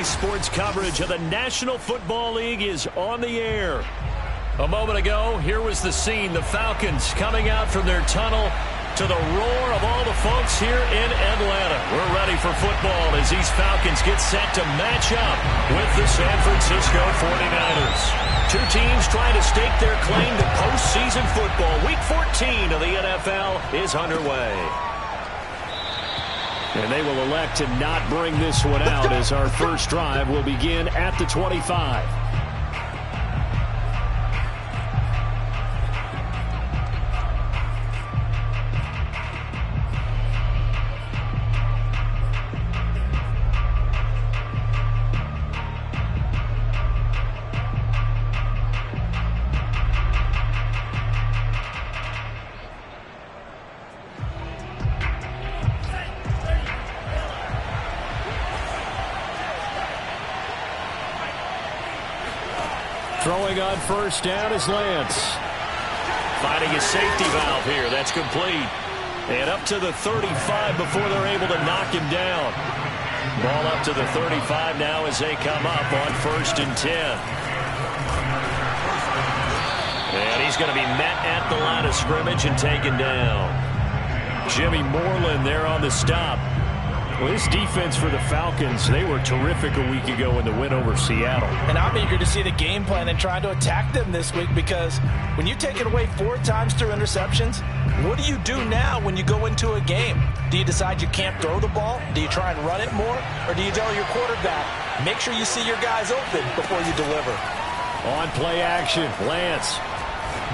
Sports coverage of the National Football League is on the air. A moment ago, here was the scene. The Falcons coming out from their tunnel to the roar of all the folks here in Atlanta. We're ready for football as these Falcons get set to match up with the San Francisco 49ers. Two teams trying to stake their claim to postseason football. Week 14 of the NFL is underway. And they will elect to not bring this one out as our first drive will begin at the 25. Throwing on first down is Lance. Finding a safety valve here. That's complete. And up to the 35 before they're able to knock him down. Ball up to the 35 now as they come up on 1st and 10. And he's going to be met at the line of scrimmage and taken down. Jimmy Moreland there on the stop. Well, this defense for the Falcons, they were terrific a week ago in the win over Seattle. And I'm eager to see the game plan and try to attack them this week, because when you take it away 4 times through interceptions, what do you do now when you go into a game? Do you decide you can't throw the ball? Do you try and run it more? Or do you tell your quarterback, make sure you see your guys open before you deliver? On play action, Lance.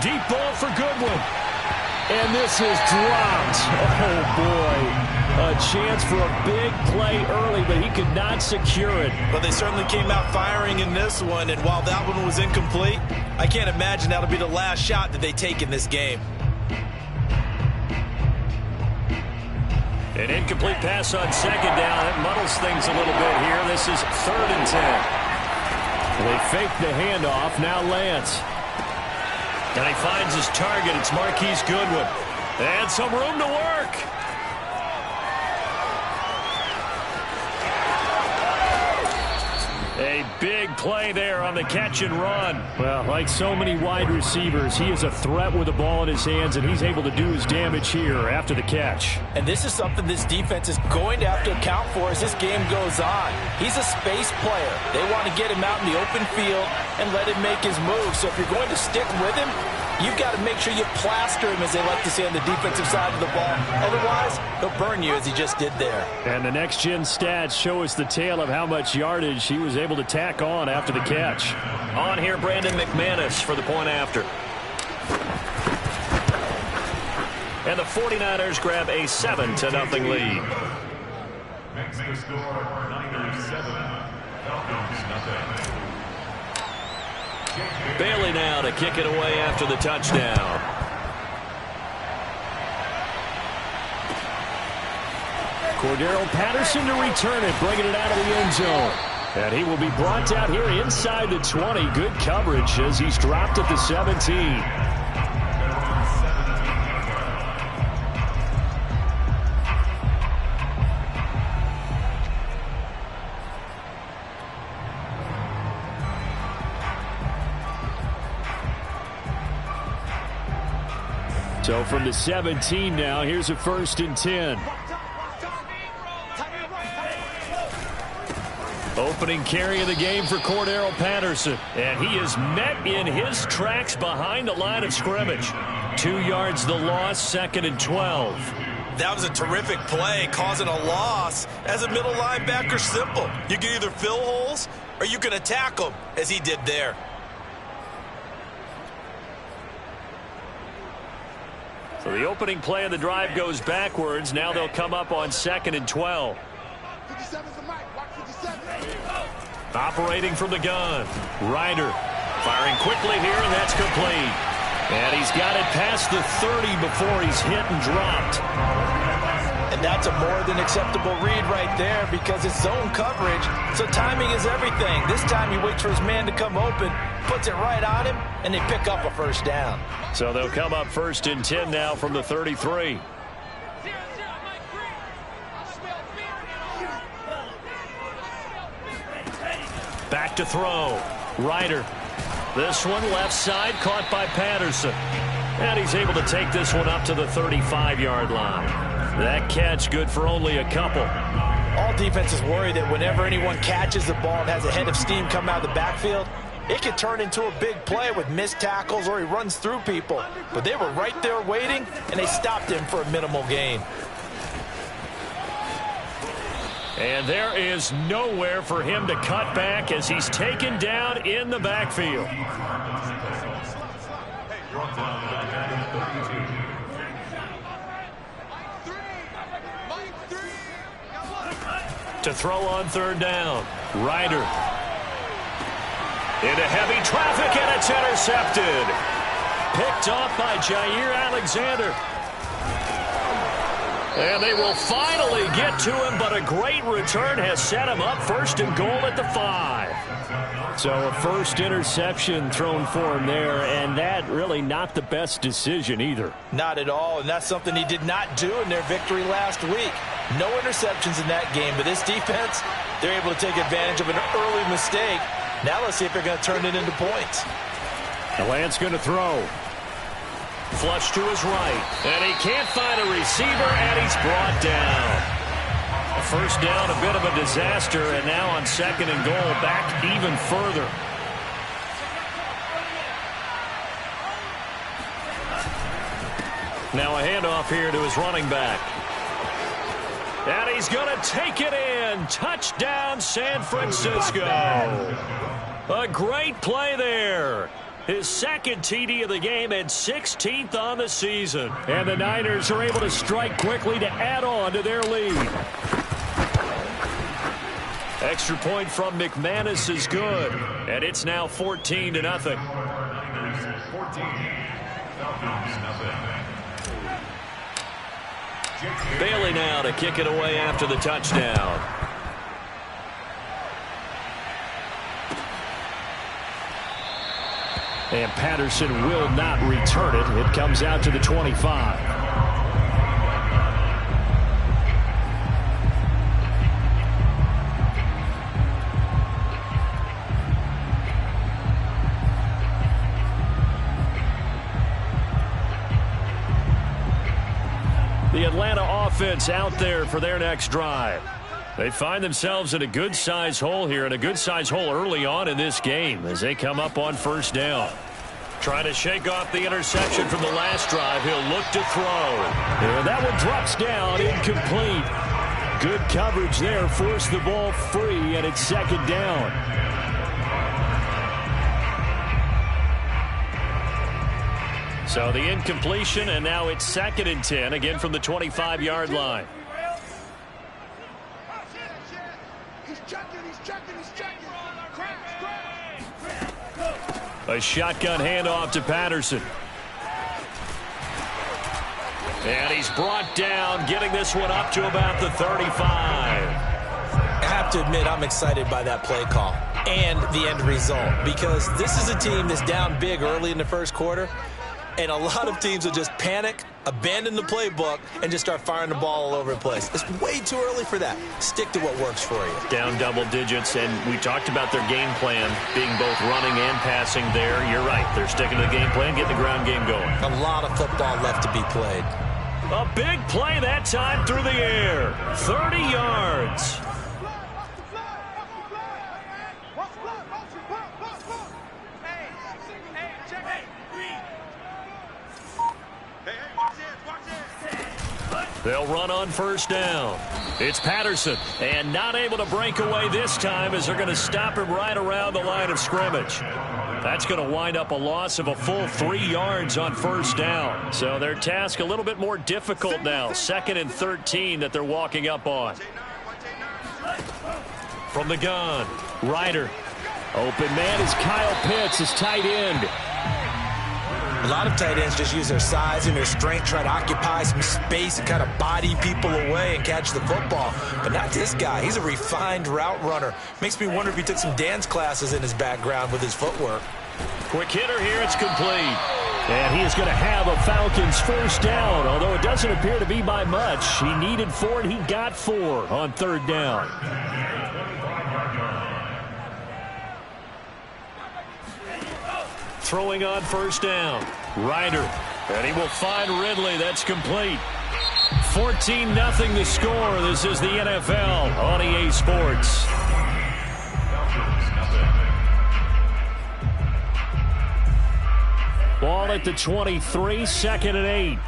Deep ball for Goodwin. And this is dropped. Oh, boy. A chance for a big play early, but he could not secure it. But they certainly came out firing in this one, and while that one was incomplete, I can't imagine that'll be the last shot that they take in this game. An incomplete pass on 2nd down. It muddles things a little bit here. This is 3rd and 10. They fake the handoff. Now Lance. And he finds his target. It's Marquise Goodwin. And some room to work. A big play there on the catch and run. Well, like so many wide receivers, he is a threat with the ball in his hands, and he's able to do his damage here after the catch. And this is something this defense is going to have to account for as this game goes on. He's a space player. They want to get him out in the open field and let him make his move. So if you're going to stick with him, you've got to make sure you plaster him, as they like to say on the defensive side of the ball. Otherwise, he'll burn you as he just did there. And the next-gen stats show us the tale of how much yardage he was able to tack on after the catch. On here, Brandon McManus for the point after. And the 49ers grab a 7-0 lead. Makes the score Niners 7, Falcons nothing. Bailey now to kick it away after the touchdown. Cordero Patterson to return it, bringing it out of the end zone. And he will be brought out here inside the 20. Good coverage as he's dropped at the 17. So from the 17 now, here's a 1st and 10. Opening carry of the game for Cordero Patterson. And he is met in his tracks behind the line of scrimmage. 2 yards the loss, 2nd and 12. That was a terrific play, causing a loss. As a middle linebacker, simple. You can either fill holes or you can attack them, as he did there. So the opening play of the drive goes backwards. Now they'll come up on 2nd and 12. Operating from the gun. Ryder firing quickly here, and that's complete. And he's got it past the 30 before he's hit and dropped. And that's a more than acceptable read right there, because it's zone coverage, so timing is everything. This time he waits for his man to come open, puts it right on him, and they pick up a 1st down. So they'll come up 1st and 10 now from the 33. Back to throw. Ryder. This one left side, caught by Patterson. And he's able to take this one up to the 35-yard line. That catch good for only a couple. All defenses worry that whenever anyone catches the ball and has a head of steam come out of the backfield, it can turn into a big play with missed tackles or he runs through people. But they were right there waiting, and they stopped him for a minimal gain. And there is nowhere for him to cut back as he's taken down in the backfield. To throw on third down. Ryder. Into heavy traffic, and it's intercepted. Picked off by Jair Alexander. And they will finally get to him, but a great return has set him up first and goal at the 5. So a first interception thrown for him there, and that really not the best decision either. Not at all, and that's something he did not do in their victory last week. No interceptions in that game, but this defense, they're able to take advantage of an early mistake. Now let's see if they're going to turn it into points. Lance going to throw. Flush to his right, and he can't find a receiver, and he's brought down. A first down, a bit of a disaster, and now on second and goal, back even further. Now a handoff here to his running back. And he's going to take it in. Touchdown, San Francisco. A great play there. His second TD of the game and 16th on the season. And the Niners are able to strike quickly to add on to their lead. Extra point from McManus is good. And it's now 14-0. Bailey now to kick it away after the touchdown. And Patterson will not return it. It comes out to the 25. The Atlanta offense out there for their next drive. They find themselves in a good-sized hole here, and a good-sized hole early on in this game as they come up on first down. Trying to shake off the interception from the last drive. He'll look to throw. And that one drops down, incomplete. Good coverage there, forced the ball free, and it's second down. So the incompletion, and now it's 2nd and 10, again from the 25-yard line. A shotgun handoff to Patterson. And he's brought down, getting this one up to about the 35. I have to admit, I'm excited by that play call and the end result, because this is a team that's down big early in the first quarter, and a lot of teams will just panic, abandon the playbook, and just start firing the ball all over the place. It's way too early for that. Stick to what works for you. Down double digits, and we talked about their game plan being both running and passing there. You're right. They're sticking to the game plan, getting the ground game going. A lot of football left to be played. A big play that time through the air. 30 yards. They'll run on first down. It's Patterson, and not able to break away this time as they're going to stop him right around the line of scrimmage. That's going to wind up a loss of a full 3 yards on first down. So their task a little bit more difficult now. 2nd and 13 that they're walking up on. From the gun, Ryder. Open man is Kyle Pitts, his tight end. A lot of tight ends just use their size and their strength, try to occupy some space and kind of body people away and catch the football. But not this guy. He's a refined route runner. Makes me wonder if he took some dance classes in his background with his footwork. Quick hitter here. It's complete. And he is going to have a Falcons first down, although it doesn't appear to be by much. He needed 4, and he got 4 on third down. throwing on first down. Ryder, and he will find Ridley. That's complete. 14-0 the score. This is the NFL on EA Sports. Ball at the 23, 2nd and 8.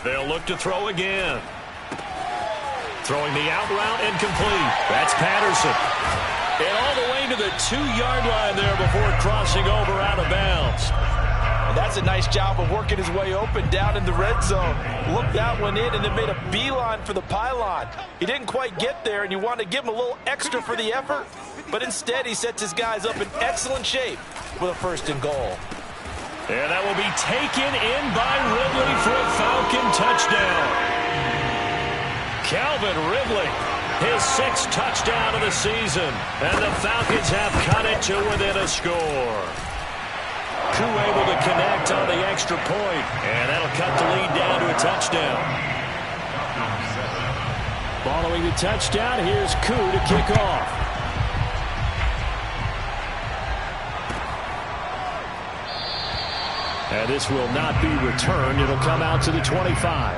They'll look to throw again. Throwing the out route incomplete. That's Patterson. And all the way to the 2-yard line there before crossing over out of bounds. And that's a nice job of working his way open down in the red zone. Looked that one in and then made a beeline for the pylon. He didn't quite get there, and you want to give him a little extra for the effort. But instead, he sets his guys up in excellent shape with a 1st and goal. And that will be taken in by Ridley for a Falcon touchdown. Calvin Ridley, his 6th touchdown of the season. And the Falcons have cut it to within a score. Koo able to connect on the extra point. And that'll cut the lead down to a touchdown. Following the touchdown, here's Koo to kick off. And this will not be returned. It'll come out to the 25.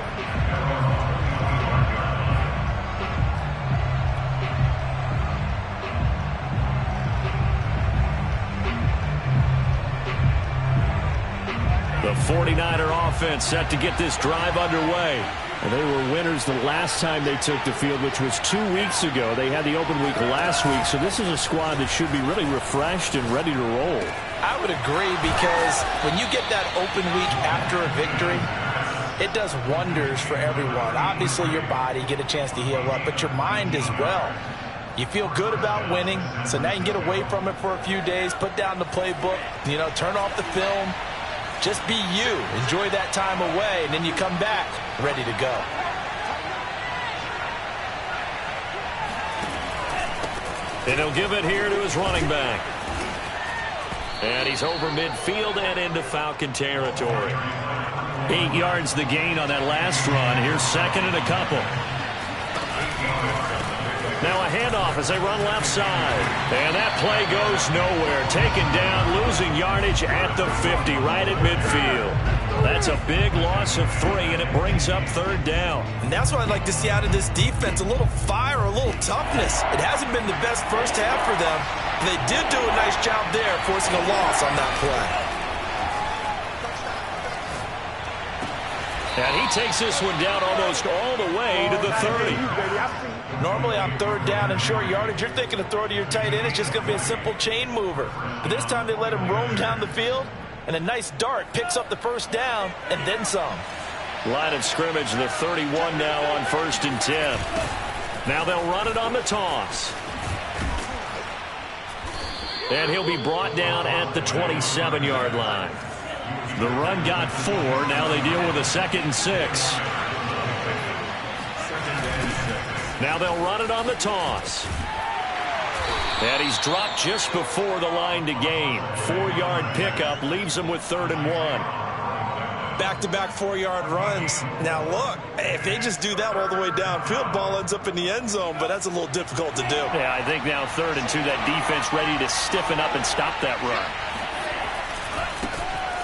The 49er offense set to get this drive underway. And they were winners the last time they took the field, which was 2 weeks ago. They had the open week last week, so this is a squad that should be really refreshed and ready to roll. I would agree, because when you get that open week after a victory, it does wonders for everyone. Obviously, your body, get a chance to heal up, but your mind as well. You feel good about winning, so now you can get away from it for a few days, put down the playbook, turn off the film. Just be you. Enjoy that time away, and then you come back ready to go. And he'll give it here to his running back. And he's over midfield and into Falcon territory. 8 yards the gain on that last run. Here's 2nd and a couple. Now a handoff as they run left side. And that play goes nowhere. Taken down, losing yardage at the 50, right at midfield. That's a big loss of 3, and it brings up 3rd down. And that's what I'd like to see out of this defense, a little fire, a little toughness. It hasn't been the best first half for them. They did do a nice job there, forcing a loss on that play. And he takes this one down almost all the way to the 30. Normally on 3rd down and short yardage, you're thinking to throw to your tight end. It's just going to be a simple chain mover. But this time they let him roam down the field, and a nice dart picks up the 1st down and then some. Line of scrimmage, the 31 now on 1st and 10. Now they'll run it on the toss. And he'll be brought down at the 27-yard line. The run got 4. Now they deal with a 2nd and 6. Now they'll run it on the toss. And he's dropped just before the line to gain. 4-yard pickup leaves him with 3rd and 1. Back-to-back 4-yard runs. Now look, if they just do that all the way downfield, ball ends up in the end zone, but that's a little difficult to do. Yeah, I think now 3rd and 2, that defense ready to stiffen up and stop that run.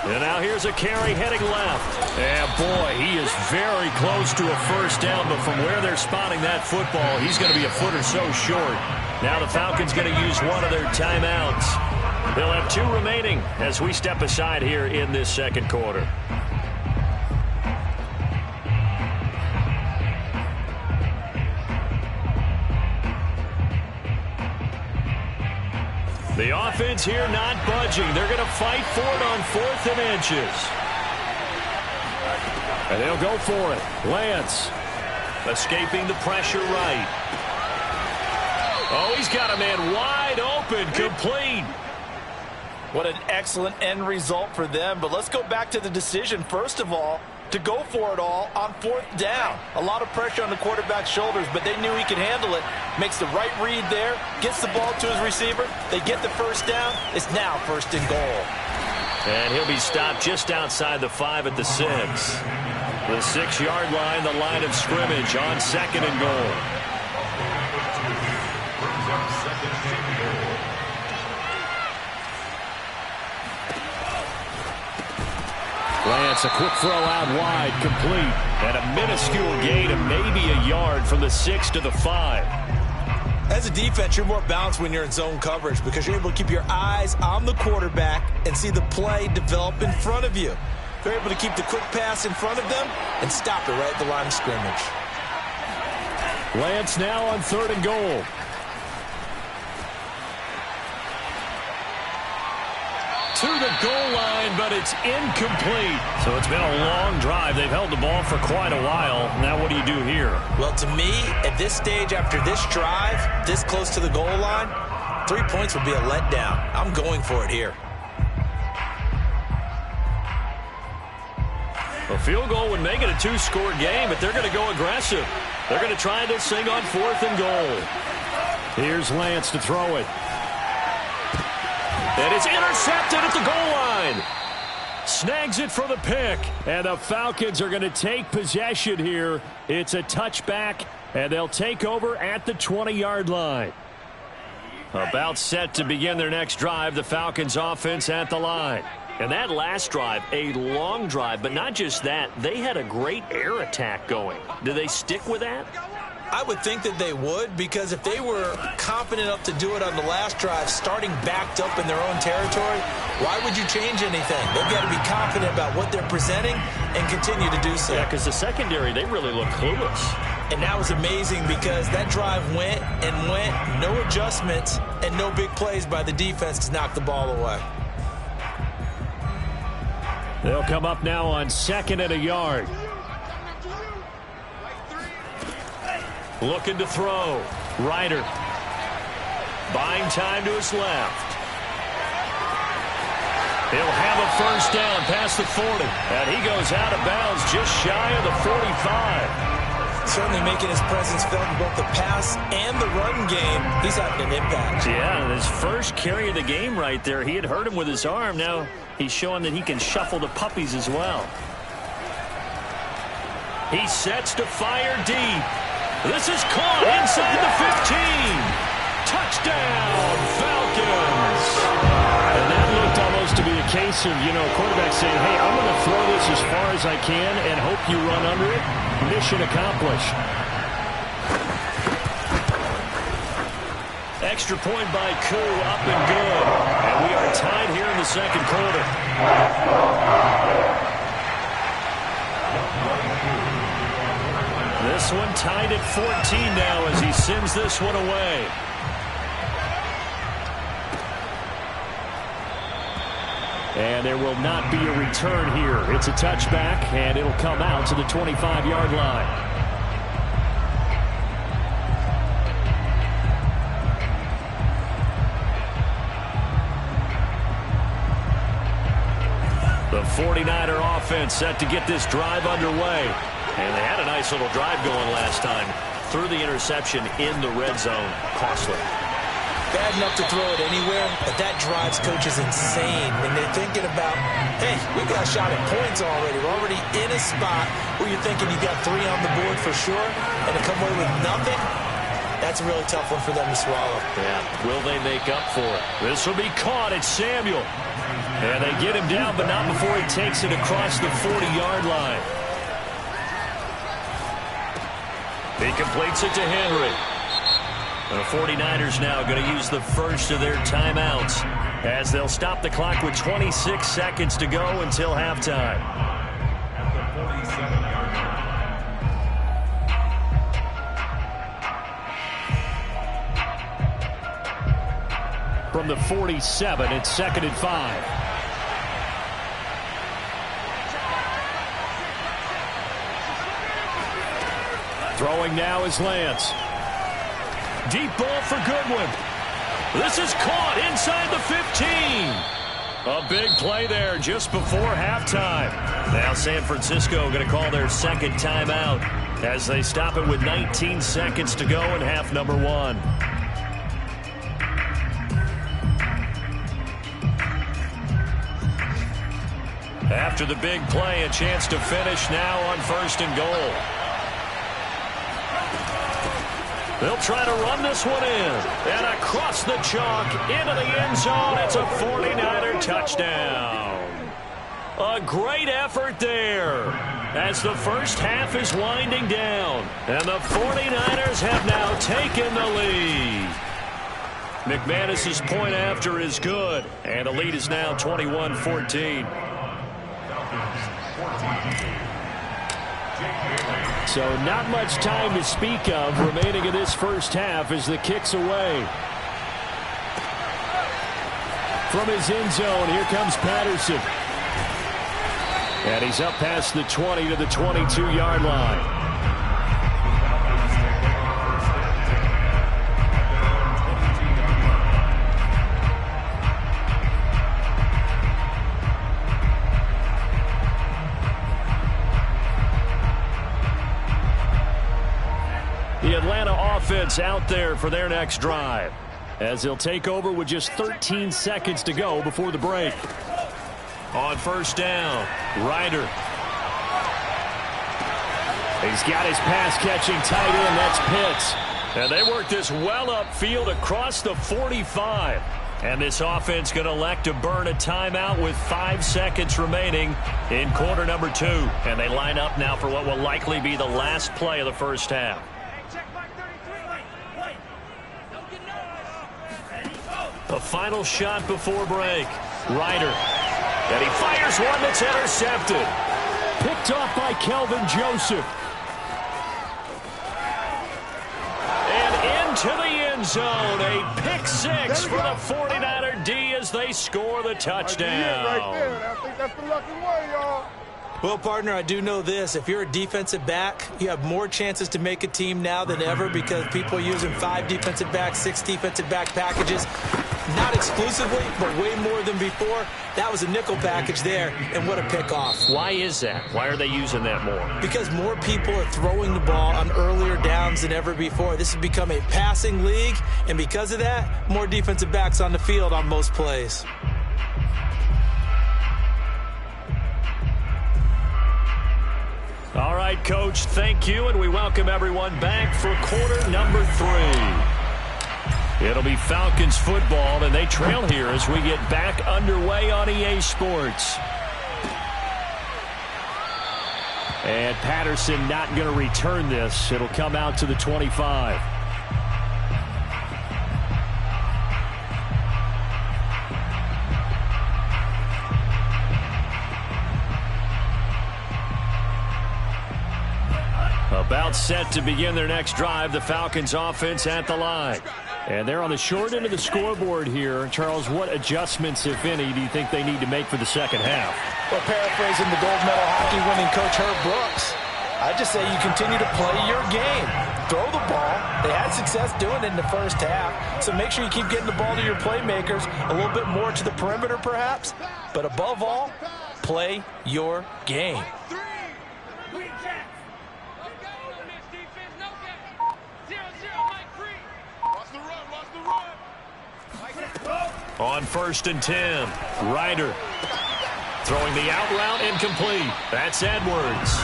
And now here's a carry heading left. And boy, he is very close to a 1st down, but from where they're spotting that football, he's going to be a foot or so short. Now the Falcons going to use one of their timeouts. They'll have 2 remaining as we step aside here in this 2nd quarter. The offense here not budging. They're going to fight for it on 4th and inches. And they'll go for it. Lance escaping the pressure right. Oh, he's got a man wide open, complete. What an excellent end result for them. But let's go back to the decision. First of all, to go for it all on 4th down. A lot of pressure on the quarterback's shoulders, but they knew he could handle it. Makes the right read there, gets the ball to his receiver. They get the first down. It's now 1st and goal. And he'll be stopped just outside the 5 at the 6. The 6-yard line, the line of scrimmage on 2nd and goal. Lance, a quick throw out wide, complete. And a minuscule gain of maybe a yard from the 6 to the 5. As a defense, you're more balanced when you're in zone coverage because you're able to keep your eyes on the quarterback and see the play develop in front of you. They're able to keep the quick pass in front of them and stop it right at the line of scrimmage. Lance now on 3rd and goal. To the goal line, but it's incomplete. So it's been a long drive. They've held the ball for quite a while. Now what do you do here? Well, to me, at this stage after this drive, this close to the goal line, 3 points would be a letdown. I'm going for it here. A field goal would make it a 2-score game, but they're going to go aggressive. They're going to try this thing on 4th and goal. Here's Lance to throw it. And it's intercepted at the goal line. Snags it for the pick. And the Falcons are going to take possession here. It's a touchback, and they'll take over at the 20-yard line. About set to begin their next drive, the Falcons offense at the line. And that last drive, a long drive, but not just that. They had a great air attack going. Do they stick with that? I would think that they would, because if they were confident enough to do it on the last drive, starting backed up in their own territory, why would you change anything? They've got to be confident about what they're presenting and continue to do so. Yeah, because the secondary, they really look clueless. And that was amazing because that drive went and went, no adjustments, and no big plays by the defense to knock the ball away. They'll come up now on 2nd and a yard. Looking to throw. Ryder. Buying time to his left. He'll have a first down past the 40. And he goes out of bounds just shy of the 45. Certainly making his presence felt in both the pass and the run game. He's having an impact. Yeah, his first carry of the game right there. He had hurt him with his arm. Now he's showing that he can shuffle the puppies as well. He sets to fire deep. This is caught inside the 15. Touchdown, Falcons. And that looked almost to be a case of, quarterback saying, hey, I'm going to throw this as far as I can and hope you run under it. Mission accomplished. Extra point by Koo, up and good. And we are tied here in the second quarter. This one tied at 14 now as he sends this one away. And there will not be a return here. It's a touchback, and it'll come out to the 25-yard line. The 49er offense set to get this drive underway. And they had a nice little drive going last time. Threw the interception in the red zone. Costly. Bad enough to throw it anywhere, but that drives coaches insane when they're thinking about, hey, we got a shot at points already. We're already in a spot where you're thinking you got 3 on the board for sure, and to come away with nothing, that's a really tough one for them to swallow. Yeah, will they make up for it? This will be caught. It's Samuel. And they get him down, but not before he takes it across the 40-yard line. He completes it to Henry. The 49ers now going to use the first of their timeouts as they'll stop the clock with 26 seconds to go until halftime. From the 47, it's 2nd and 5. Throwing now is Lance. Deep ball for Goodwin. This is caught inside the 15. A big play there just before halftime. Now San Francisco going to call their second timeout as they stop it with 19 seconds to go in half number one. After the big play, a chance to finish now on 1st and goal. They'll try to run this one in. And across the chalk into the end zone. It's a 49er touchdown. A great effort there as the first half is winding down. And the 49ers have now taken the lead. McManus's point after is good. And the lead is now 21-14. So not much time to speak of remaining in this first half as the kick's away. From his end zone, here comes Patterson. And he's up past the 20 to the 22-yard line. The Atlanta offense out there for their next drive as they'll take over with just 13 seconds to go before the break. On 1st down, Ryder. He's got his pass-catching tight end. That's Pitts. And they work this well upfield across the 45. And this offense going to elect to burn a timeout with 5 seconds remaining in quarter number 2. And they line up now for what will likely be the last play of the first half. A final shot before break. Ryder. And he fires one that's intercepted. Picked off by Kelvin Joseph. And into the end zone. A pick 6 for the 49er D as they score the touchdown. Right there. I think that's the lucky one, y'all. Well, partner, I do know this. If you're a defensive back, you have more chances to make a team now than ever because people are using 5 defensive backs, 6 defensive back packages. Not exclusively, but way more than before. That was a nickel package there, and what a pickoff. Why is that? Why are they using that more? Because more people are throwing the ball on earlier downs than ever before. This has become a passing league, and because of that, more defensive backs on the field on most plays. All right, Coach, thank you, and we welcome everyone back for quarter number 3. It'll be Falcons football, and they trail here as we get back underway on EA Sports. And Patterson not going to return this. It'll come out to the 25. About set to begin their next drive, the Falcons offense at the line. And they're on the short end of the scoreboard here. Charles, what adjustments, if any, do you think they need to make for the second half? Well, paraphrasing the gold medal hockey winning coach Herb Brooks, I just say you continue to play your game. Throw the ball. They had success doing it in the first half. So make sure you keep getting the ball to your playmakers, a little bit more to the perimeter perhaps. But above all, play your game. On 1st and 10, Ryder throwing the out route incomplete. That's Edwards.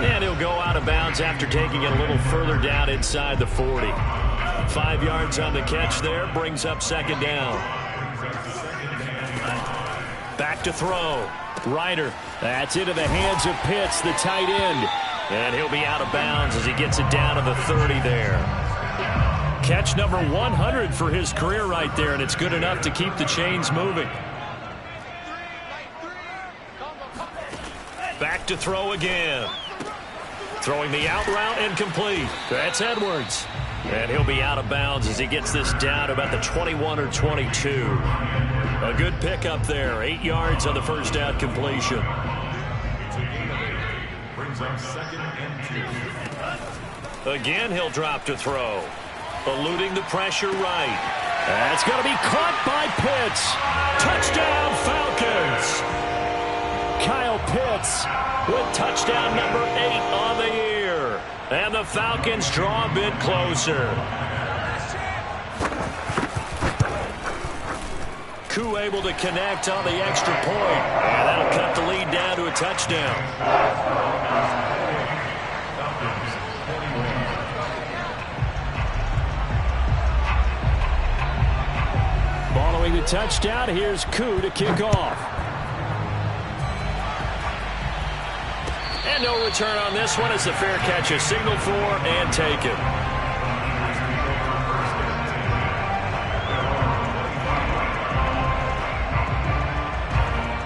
And he'll go out of bounds after taking it a little further down inside the 40. 5 yards on the catch there, brings up 2nd down. Back to throw. Ryder, that's into the hands of Pitts, the tight end. And he'll be out of bounds as he gets it down to the 30 there. Catch number 100 for his career right there, and it's good enough to keep the chains moving. Back to throw again. Throwing the out route incomplete. That's Edwards. And he'll be out of bounds as he gets this down to about the 21 or 22. A good pickup there. 8 yards on the first down completion. Brings up 2nd and 2. Again, he'll drop to throw. Eluding the pressure right. That's going to be caught by Pitts. Touchdown, Falcons. Kyle Pitts with touchdown number 8 on the year. And the Falcons draw a bit closer. Koo able to connect on the extra point. And that'll cut the lead down to a touchdown. Following the touchdown, here's Koo to kick off. And no return on this one as the fair catch is signaled for and taken.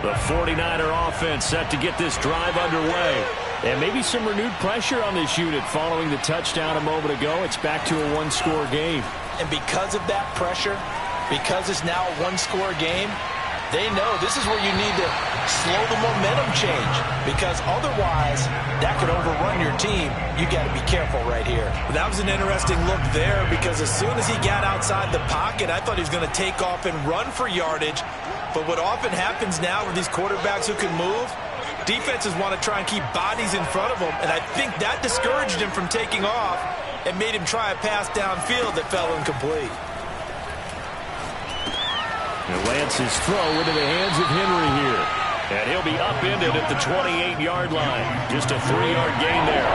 The 49er offense set to get this drive underway. And maybe some renewed pressure on this unit following the touchdown a moment ago. It's back to a one-score game. And because of that pressure, because it's now a one-score game, they know this is where you need to slow the momentum change, because otherwise that could overrun your team. You got to be careful right here. That was an interesting look there, because as soon as he got outside the pocket, I thought he was going to take off and run for yardage. But what often happens now with these quarterbacks who can move, defenses want to try and keep bodies in front of them, and I think that discouraged him from taking off and made him try a pass downfield that fell incomplete. And Lance's throw into the hands of Henry here. And he'll be upended at the 28-yard line. Just a 3-yard gain there.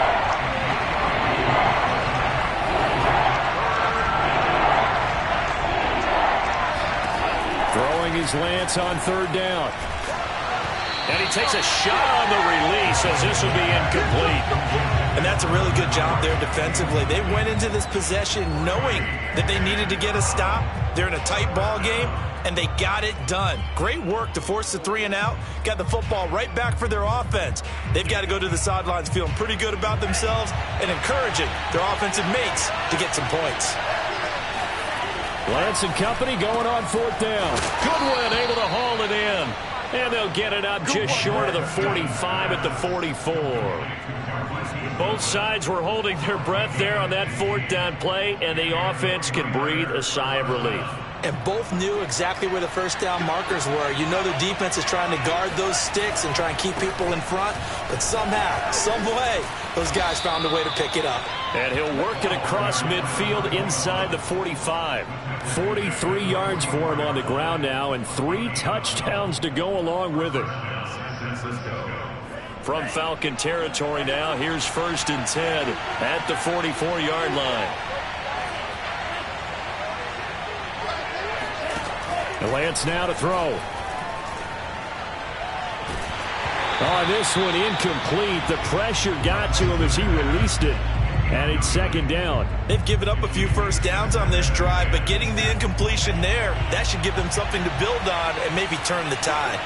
Throwing his Lance on third down. And he takes a shot on the release as this will be incomplete. And that's a really good job there defensively. They went into this possession knowing that they needed to get a stop. They're in a tight ball game, and they got it done. Great work to force the 3-and-out. Got the football right back for their offense. They've got to go to the sidelines feeling pretty good about themselves and encouraging their offensive mates to get some points. Lance and company going on fourth down. Goodwin able to haul it in. And they'll get it up just short of the 45 at the 44. Both sides were holding their breath there on that fourth down play, and the offense can breathe a sigh of relief. And both knew exactly where the first down markers were. You know their defense is trying to guard those sticks and try and keep people in front. But somehow, some way, those guys found a way to pick it up. And he'll work it across midfield inside the 45. 43 yards for him on the ground now, and 3 touchdowns to go along with it. From Falcon territory now, here's 1st and 10 at the 44-yard line. Lance now to throw. On this one, incomplete. The pressure got to him as he released it. And it's 2nd down. They've given up a few first downs on this drive, but getting the incompletion there, that should give them something to build on and maybe turn the tide.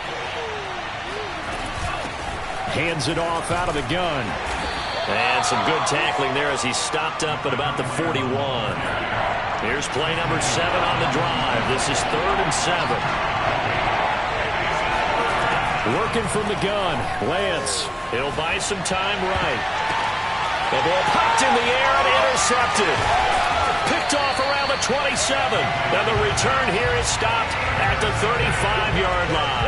Hands it off out of the gun. And some good tackling there as he stopped up at about the 41. Here's play number 7 on the drive. This is 3rd and 7. Working from the gun. Lance. He'll buy some time right. The ball popped in the air and intercepted. Picked off around the 27. And the return here is stopped at the 35-yard line.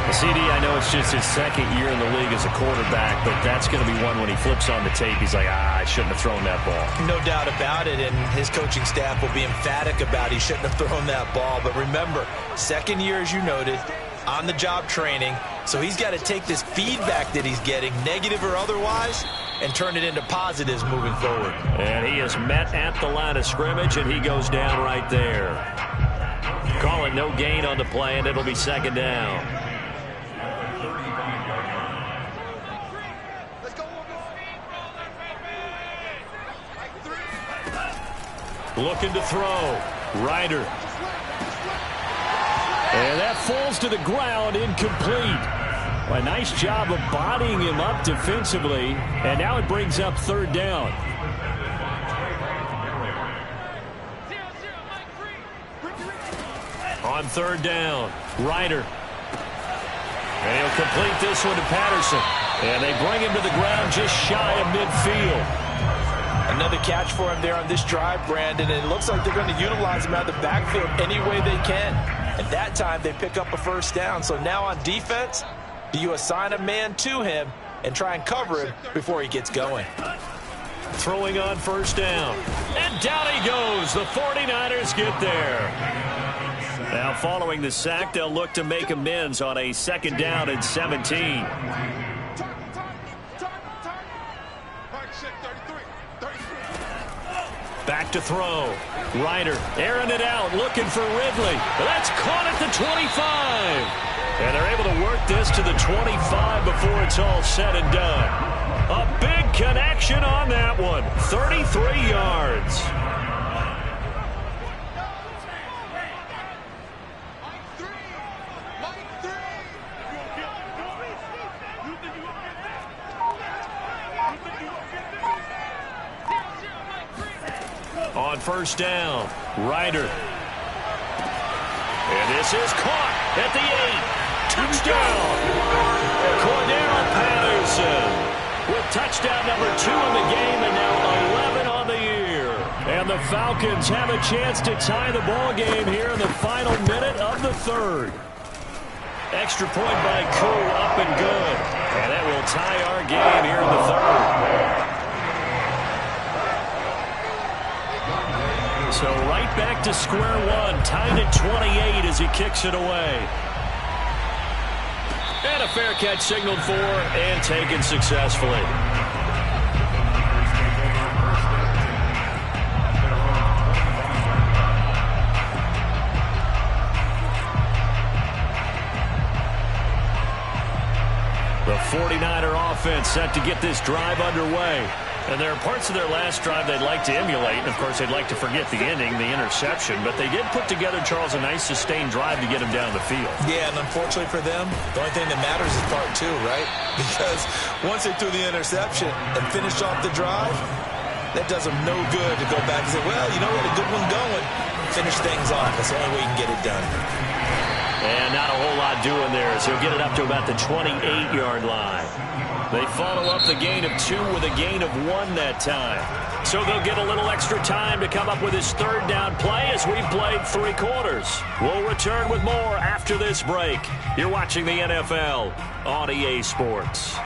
CD, I know it's just his 2nd year in the league as a quarterback, but that's going to be one when he flips on the tape. He's like, I shouldn't have thrown that ball. No doubt about it, and his coaching staff will be emphatic about he shouldn't have thrown that ball. But remember, 2nd year, as you noted, on-the-job training, so he's got to take this feedback that he's getting, negative or otherwise, and turn it into positives moving forward. And he is met at the line of scrimmage, and he goes down right there. Calling no gain on the play, and it'll be 2nd down. Looking to throw. Ryder. And that falls to the ground, incomplete. A nice job of bodying him up defensively. And now it brings up 3rd down. On 3rd down, Ryder. And he'll complete this one to Patterson. And they bring him to the ground just shy of midfield. And Another catch for him there on this drive, Brandon, and it looks like they're going to utilize him out of the backfield any way they can. At that time, they pick up a first down. So now on defense, do you assign a man to him and try and cover him before he gets going? Throwing on first down. And down he goes. The 49ers get there. Now following the sack, they'll look to make amends on a second down and 17. Back to throw. Ryder airing it out, looking for Ridley. That's caught at the 25. And they're able to work this to the 25 before it's all said and done. A big connection on that one. 33 yards. On first down, Ryder. And this is caught at the 8. Touchdown. Cordero Patterson with touchdown number 2 in the game and now 11 on the year. And the Falcons have a chance to tie the ball game here in the final minute of the third. Extra point by Koo, up and good. And that will tie our game here in the third. So right back to square one, tied at 28 as he kicks it away. And a fair catch signaled for and taken successfully. The 49er offense set to get this drive underway. And there are parts of their last drive they'd like to emulate. And, of course, they'd like to forget the ending, the interception. But they did put together, Charles, a nice sustained drive to get them down the field. Yeah, and unfortunately for them, the only thing that matters is part 2, right? Because once they threw the interception and finished off the drive, that does them no good to go back and say, well, you know, we had a good one going. Finish things off. That's the only way you can get it done. And not a whole lot doing there, so he'll get it up to about the 28-yard line. They follow up the gain of 2 with a gain of 1 that time. So they'll get a little extra time to come up with his third down play as we've played 3 quarters. We'll return with more after this break. You're watching the NFL on EA Sports.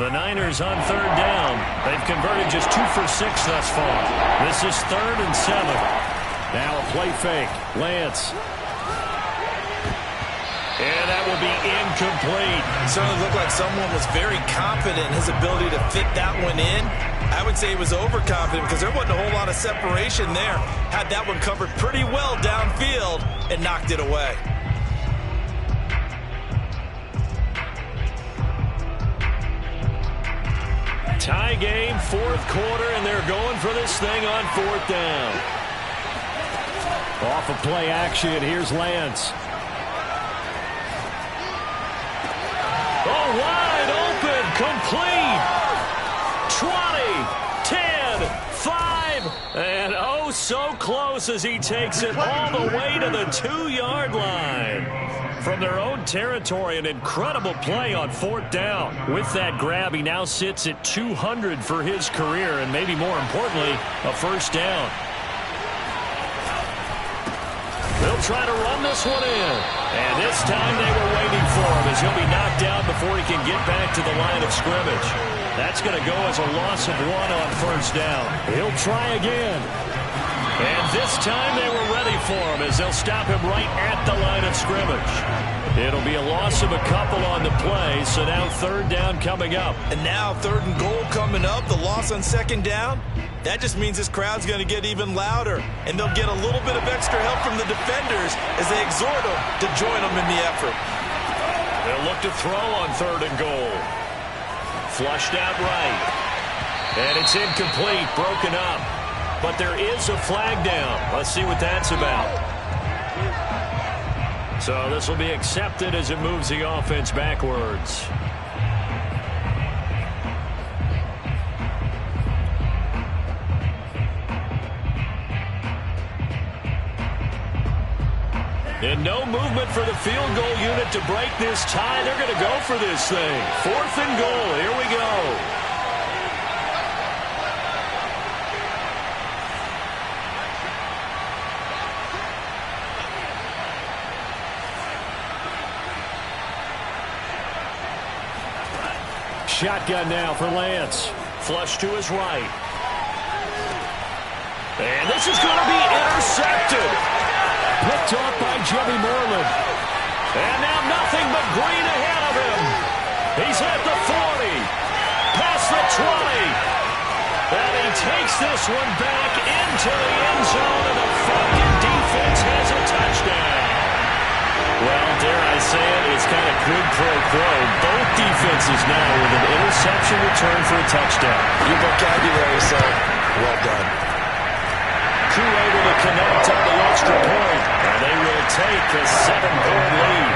The Niners on third down. They've converted just 2 for 6 thus far. This is 3rd and 7. Now a play fake. Lance. And that will be incomplete. It certainly looked like someone was very confident in his ability to fit that one in. I would say he was overconfident because there wasn't a whole lot of separation there. Had that one covered pretty well downfield and knocked it away. Tie game, 4th quarter, and they're going for this thing on 4th down. Off of play action, here's Lance. Oh, wide open, complete. 20, 10, 5, and oh, so close as he takes it all the way to the 2-yard line. From their own territory, an incredible play on 4th down. With that grab, he now sits at 200 for his career, and maybe more importantly, a first down. They'll try to run this one in. And this time they were waiting for him as he'll be knocked down before he can get back to the line of scrimmage. That's going to go as a loss of 1 on first down. He'll try again. And this time they were ready for him as they'll stop him right at the line of scrimmage. It'll be a loss of a couple on the play, so now 3rd down coming up. And now 3rd and goal coming up, the loss on 2nd down. That just means this crowd's going to get even louder, and they'll get a little bit of extra help from the defenders as they exhort them to join them in the effort. They'll look to throw on 3rd and goal. Flushed out right. And it's incomplete, broken up. But there is a flag down. Let's see what that's about. So this will be accepted as it moves the offense backwards. And no movement for the field goal unit to break this tie. They're going to go for this thing. 4th and goal. Here we go. shotgun now for Lance. Flush to his right. And this is going to be intercepted. Picked off by Jimmy Moreland. And now nothing but green ahead of him. He's at the 40. Past the 20. And he takes this one back into the end zone, and the Falcon defense has a touchdown. Well, dare I say it, it's kind of quid pro quo. Both defenses now with an interception return for a touchdown. Your vocabulary, sir. Well done. Crew able to connect on the extra point, and they will take a 7-point lead.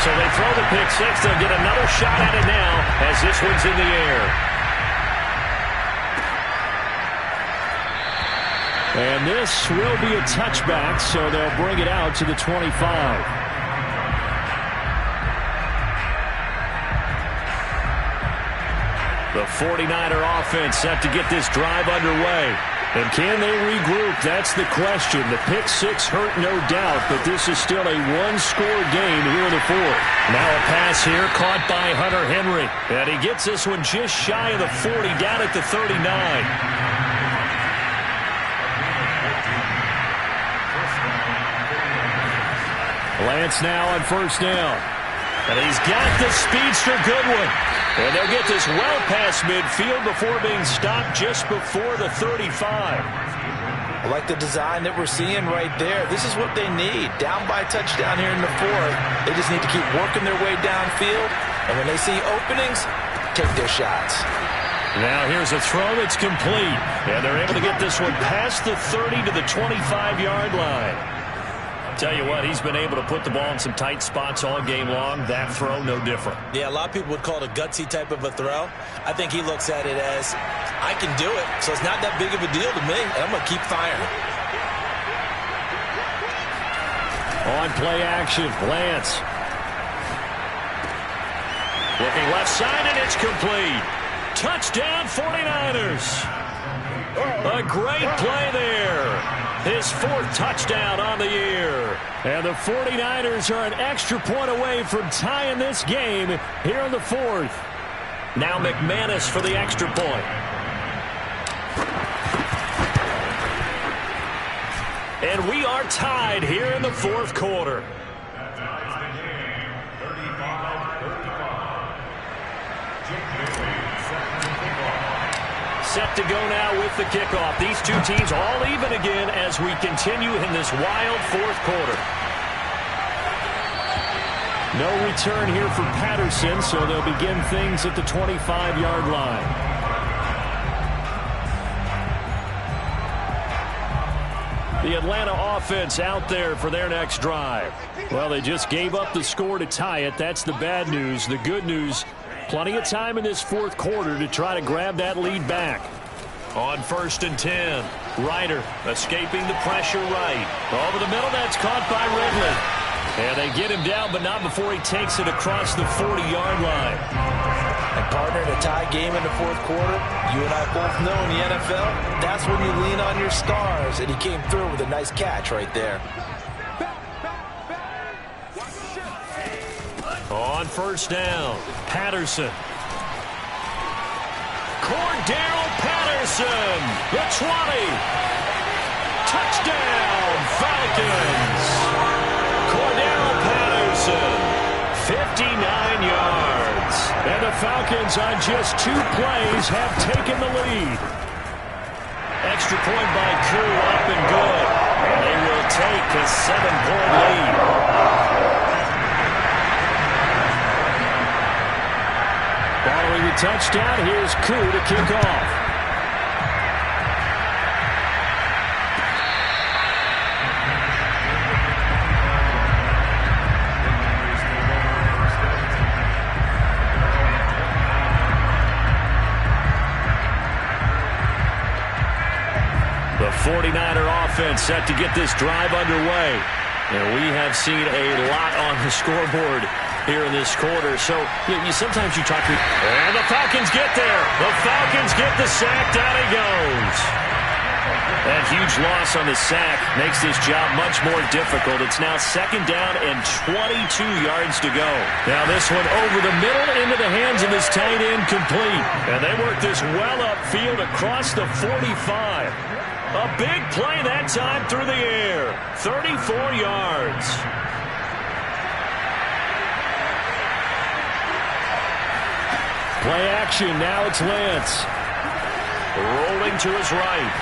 So they throw the pick six. They'll get another shot at it now as this one's in the air. And this will be a touchback, so they'll bring it out to the 25. The 49er offense set to get this drive underway. And can they regroup? That's the question. The pick six hurt, no doubt, but this is still a one-score game here in the fourth. Now a pass here caught by Hunter Henry. And he gets this one just shy of the 40, down at the 39. Lance now on first down. And he's got the speedster Goodwin. And they'll get this well past midfield before being stopped just before the 35. I like the design that we're seeing right there. This is what they need. Down by a touchdown here in the fourth. They just need to keep working their way downfield. And when they see openings, take their shots. Now here's a throw that's complete. And they're able to get this one past the 30 to the 25-yard line. Tell you what, he's been able to put the ball in some tight spots all game long. That throw, no different. Yeah, a lot of people would call it a gutsy type of a throw. I think he looks at it as, I can do it, so it's not that big of a deal to me, and I'm going to keep firing. On play action, Lance. Looking left side, and it's complete. Touchdown, 49ers. A great play there. His fourth touchdown on the year. And the 49ers are an extra point away from tying this game here in the fourth. Now McManus for the extra point. And we are tied here in the fourth quarter. Set to go now with the kickoff. These two teams all even again as we continue in this wild fourth quarter. No return here for Patterson, so they'll begin things at the 25-yard line. The Atlanta offense out there for their next drive. Well, they just gave up the score to tie it. That's the bad news. The good news, plenty of time in this fourth quarter to try to grab that lead back. On 1st and 10, Ryder escaping the pressure right. Over the middle, that's caught by Ridley. And they get him down, but not before he takes it across the 40-yard line. And partner, in a tie game in the fourth quarter, you and I both know in the NFL, that's when you lean on your stars. And he came through with a nice catch right there. On 1st down, Patterson. Cordell Patterson, the 20. Touchdown, Falcons. Cordell Patterson, 59 yards. And the Falcons on just 2 plays have taken the lead. Extra point by Koo, up and good. And they will take a 7-point lead. Following the touchdown, here's Koo to kick off. The 49er offense set to get this drive underway. And we have seen a lot on the scoreboard here in this quarter. So sometimes you talk to... And the Falcons get there. The Falcons get the sack. Down he goes. That huge loss on the sack makes this job much more difficult. It's now 2nd down and 22 yards to go. Now this one over the middle into the hands of his tight end, complete. And they work this well upfield across the 45. A big play that time through the air. 34 yards. Play action. Now it's Lance. Rolling to his right.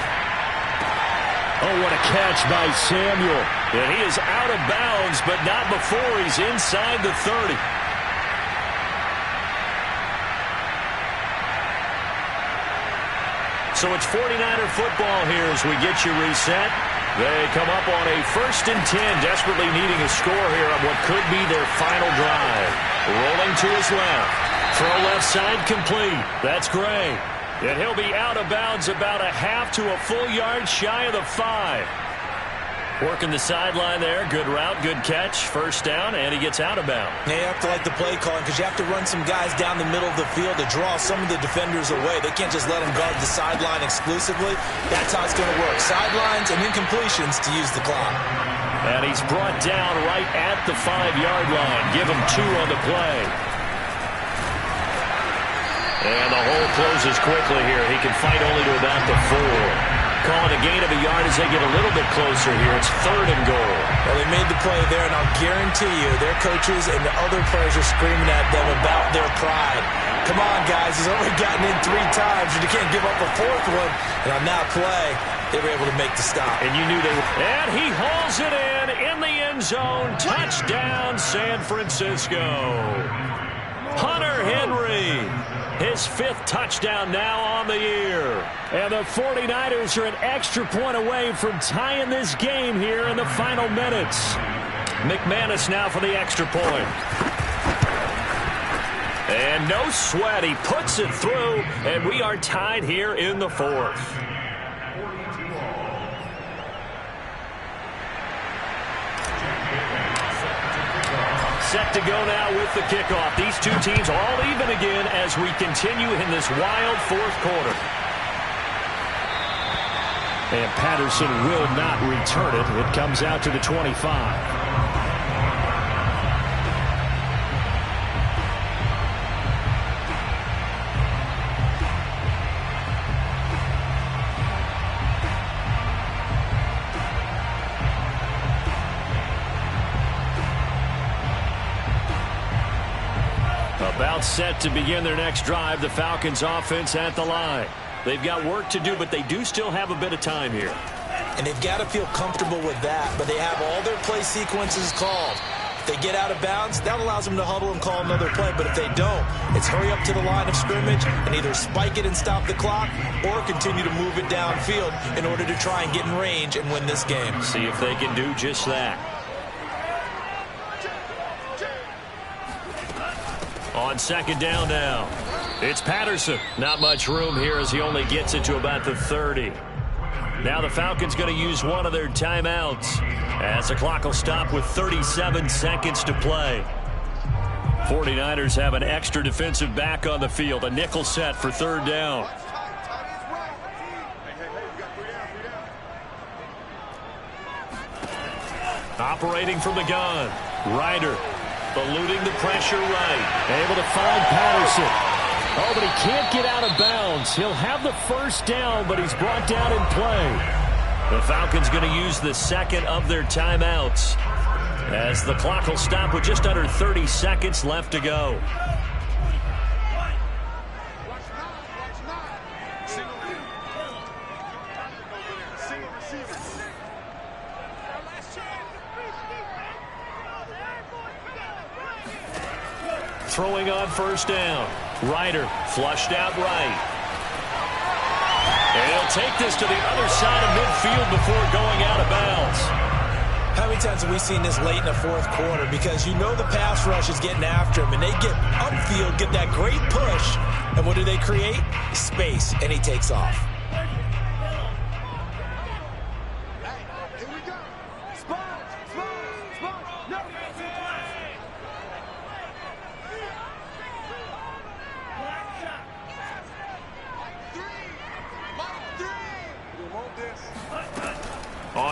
Oh, what a catch by Samuel. And he is out of bounds, but not before he's inside the 30. So it's 49er football here as we get you reset. They come up on a 1st and 10, desperately needing a score here on what could be their final drive. Rolling to his left. Throw left side complete. That's Gray. And he'll be out of bounds about a half to a full yard shy of the 5. Working the sideline there. Good route, good catch. 1st down, and he gets out of bounds. Yeah, you have to like the play calling because you have to run some guys down the middle of the field to draw some of the defenders away. They can't just let them guard the sideline exclusively. That's how it's going to work. Sidelines and incompletions to use the clock. And he's brought down right at the 5-yard line. Give him 2 on the play. And the hole closes quickly here. He can fight only to about the 4. Calling a gain of a yard as they get a little bit closer here. It's 3rd and goal. Well, they made the play there, and I'll guarantee you their coaches and the other players are screaming at them about their pride. Come on, guys. He's only gotten in 3 times, and you can't give up a 4th one. And on that play, they were able to make the stop. And you knew they were. And he hauls it in the end zone. Touchdown, San Francisco. Hunter Henry. His 5th touchdown now on the year. And the 49ers are an extra point away from tying this game here in the final minutes. McManus now for the extra point. And no sweat. He puts it through, and we are tied here in the 4th. Set to go now with the kickoff. These 2 teams all even again as we continue in this wild 4th quarter. And Patterson will not return it. It comes out to the 25. About set to begin their next drive. The Falcons offense at the line. They've got work to do, but they do still have a bit of time here. And they've got to feel comfortable with that, but they have all their play sequences called. If they get out of bounds, that allows them to huddle and call another play. But if they don't, it's hurry up to the line of scrimmage and either spike it and stop the clock or continue to move it downfield in order to try and get in range and win this game. See if they can do just that. On 2nd down now. It's Patterson. Not much room here as he only gets it to about the 30. Now the Falcons going to use one of their timeouts as the clock will stop with 37 seconds to play. 49ers have an extra defensive back on the field. A nickel set for 3rd down. Operating from the gun. Ryder. Eluding the pressure right. Able to find Patterson. Oh, but he can't get out of bounds. He'll have the 1st down, but he's brought down in play. The Falcons going to use the 2nd of their timeouts as the clock will stop with just under 30 seconds left to go. Throwing on 1st down. Ryder flushed out right. And he'll take this to the other side of midfield before going out of bounds. How many times have we seen this late in the 4th quarter? Because you know the pass rush is getting after him, and they get upfield, get that great push, and what do they create? Space, and he takes off.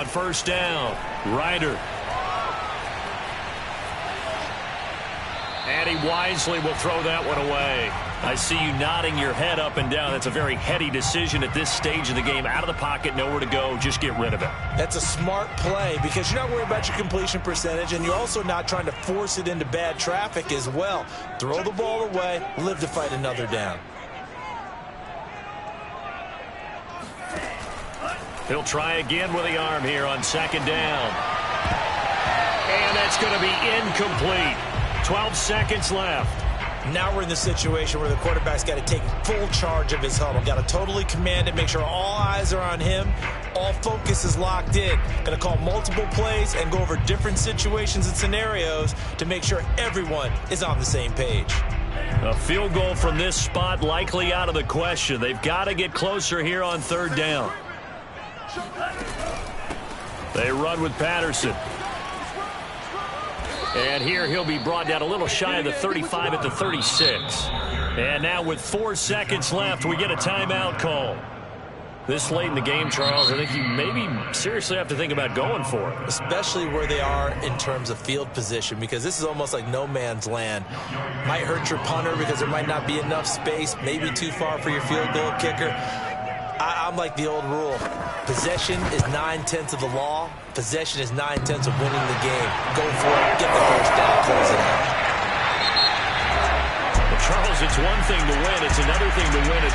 first down. Ryder. And he wisely will throw that one away. I see you nodding your head up and down. That's a very heady decision at this stage of the game. Out of the pocket, nowhere to go. Just get rid of it. That's a smart play because you're not worried about your completion percentage, and you're also not trying to force it into bad traffic as well. Throw the ball away, live to fight another down. He'll try again with the arm here on second down. And that's going to be incomplete. 12 seconds left. Now we're in the situation where the quarterback's got to take full charge of his huddle. Got to totally command it, make sure all eyes are on him. All focus is locked in. Going to call multiple plays and go over different situations and scenarios to make sure everyone is on the same page. A field goal from this spot likely out of the question. They've got to get closer here on third down. They run with Patterson. And here he'll be brought down a little shy of the 35 at the 36. And now with 4 seconds left, we get a timeout call. This late in the game, Charles, I think you maybe seriously have to think about going for it. Especially where they are in terms of field position, because this is almost like no man's land. Might hurt your punter because there might not be enough space, maybe too far for your field goal kicker. I'm like the old rule. Possession is 9/10 of the law. Possession is 9/10 of winning the game. Go for it. Get the first down. Close it out. Well, Charles, it's one thing to win. It's another thing to win it